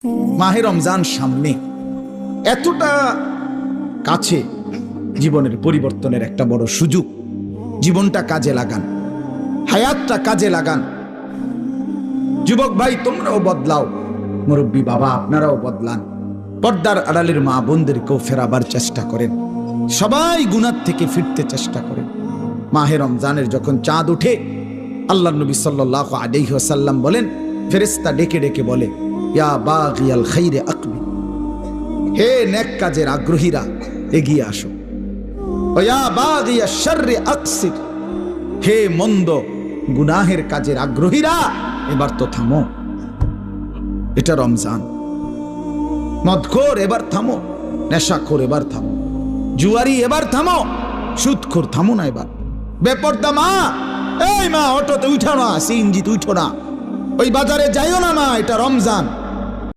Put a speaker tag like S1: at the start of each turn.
S1: মাহে রমজান সামনে, এতটা কাছে, জীবনের পরিবর্তনের একটা বড় সুযোগ। জীবনটা কাজে লাগান, হায়াতটা কাজে লাগান। যুবক ভাই তোমরাও বদলাও, মুরব্বী বাবা আপনারাও বদলান। পর্দার আড়ালের মা বোনদেরকেও ফেরাবার চেষ্টা করেন। সবাই গুনাহ থেকে ফিরতে চেষ্টা করেন। মাহে রমজানের যখন চাঁদ ওঠে, আল্লাহ নবী সাল্লাল্লাহু আলাইহি ওয়াসাল্লাম বলেন, ফেরেশতা ডেকে ডেকে বলে, ইয়া বাগিয়াল খাইরে আকবিল, হে নেক কাজের আগ্রহীরা এগিয়ে আসো। ইয়া বাগিয়াশ শাররি আকসির, হে মন্দ গুনাহের কাজের আগ্রহীরা এবার তো থামো। এটা রমজান। মদখোর এবার থামো, নেশাখোর এবার থামো, জুয়ারি এবার থামো, সুদখোর থামো না এবার। বেপরদা মা, এই মা অটোতে উঠো না, সিএনজিতে উঠো না, ওই বাজারে যাইও না মা, এটা রমজান।